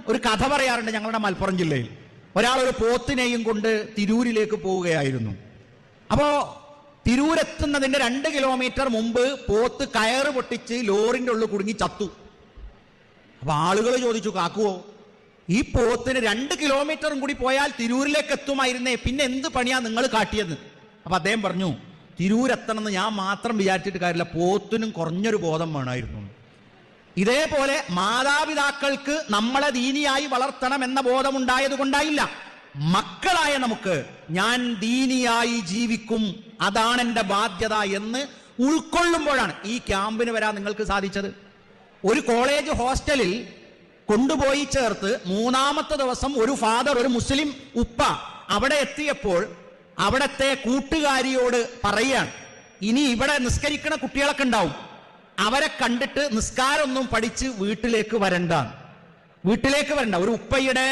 ഒരു കഥ പറയാറുണ്ട് ഞങ്ങളുടെ മലപ്പുറം ജില്ലയിൽ. ഒരാൾ ഒരു പോത്തിനെയും കൊണ്ട് തിരൂരിലേക്ക് പോവുകയായിരുന്നു. അപ്പോ തിരൂരെത്തുന്നതിന്റെ 2 കിലോമീറ്റർ മുമ്പ് പോത്ത് കയറ് പൊട്ടിച്ച് ലോറിന്റെ ഉള്ളിൽ കുടുങ്ങി ചത്തു. അപ്പൊ ആളുകൾ ചോദിച്ചു, കാക്കുവോ ഈ പോത്തിന് 2 കിലോമീറ്ററും കൂടി പോയാൽ തിരൂരിലേക്ക് എത്തുമായിരുന്നേ, പിന്നെ എന്ത് പണിയാ നിങ്ങൾ കാട്ടിയത്? അപ്പൊ അദ്ദേഹം പറഞ്ഞു, തിരൂരെത്തണമെന്ന് ഞാൻ മാത്രം വിചാരിച്ചിട്ട് കാര്യമില്ല, പോത്തിനും കുറഞ്ഞൊരു ബോധം വേണമായിരുന്നു. ഇതേപോലെ മാതാപിതാക്കൾക്ക് നമ്മളെ ദീനിയായി വളർത്തണം എന്ന ബോധമുണ്ടായത് കൊണ്ടായില്ല, മക്കളായ നമുക്ക് ഞാൻ ദീനിയായി ജീവിക്കും, അതാണ് എൻ്റെ ബാധ്യത എന്ന് ഉൾക്കൊള്ളുമ്പോഴാണ് ഈ ക്യാമ്പിന് വരാൻ നിങ്ങൾക്ക് സാധിച്ചത്. ഒരു കോളേജ് ഹോസ്റ്റലിൽ കൊണ്ടുപോയി ചേർത്ത് 3-ാമത്തെ ദിവസം ഒരു ഫാദർ, ഒരു മുസ്ലിം ഉപ്പ അവിടെ എത്തിയപ്പോൾ അവിടത്തെ കൂട്ടുകാരിയോട് പറയുകയാണ്, ഇനി ഇവിടെ നിസ്കരിക്കണ കുട്ടികളൊക്കെ ഉണ്ടാവും, അവരെ കണ്ടിട്ട് നിസ്കാരമൊന്നും പഠിച്ച് വീട്ടിലേക്ക് വരണ്ട. ഒരു ഉപ്പയുടെ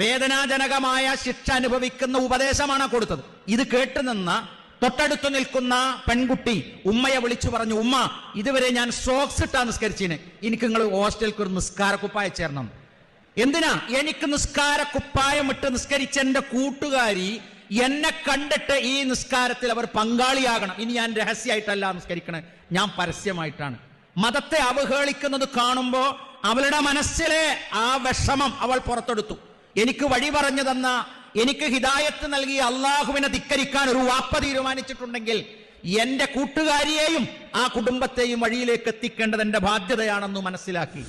വേദനാജനകമായ ശിക്ഷ അനുഭവിക്കുന്ന ഉപദേശമാണ് കൊടുത്തത്. ഇത് കേട്ടുനിന്ന തൊട്ടടുത്ത് നിൽക്കുന്ന പെൺകുട്ടി ഉമ്മയെ വിളിച്ചു പറഞ്ഞു, ഉമ്മ ഇതുവരെ ഞാൻ സോക്സ് ഇട്ടാ നിസ്കരിച്ചിന്, എനിക്ക് നിങ്ങൾ ഹോസ്റ്റലിലേക്ക് ഒരു നിസ്കാര കുപ്പായം ചേരണം. എന്തിനാ? എനിക്ക് നിസ്കാര കുപ്പായം ഇട്ട് നിസ്കരിച്ച എന്റെ കൂട്ടുകാരി എന്നെ കണ്ടിട്ട് ഈ നിസ്കാരത്തിൽ അവർ പങ്കാളിയാകണം. ഇനി ഞാൻ രഹസ്യമായിട്ടല്ല നിസ്കരിക്കണേ, ഞാൻ പരസ്യമായിട്ടാണ്. മതത്തെ അവഹേളിക്കുന്നത് കാണുമ്പോൾ അവളുടെ മനസ്സിലെ ആ വിഷമം അവൾ പുറത്തെടുത്തു. എനിക്ക് വഴി പറഞ്ഞു തന്ന, എനിക്ക് ഹിദായത്ത് നൽകിയ അള്ളാഹുവിനെ ധിക്കരിക്കാൻ ഒരു വാപ്പ തീരുമാനിച്ചിട്ടുണ്ടെങ്കിൽ എന്റെ കൂട്ടുകാരിയെയും ആ കുടുംബത്തെയും വഴിയിലേക്ക് എത്തിക്കേണ്ടത് എന്റെ ബാധ്യതയാണെന്ന് മനസ്സിലാക്കി.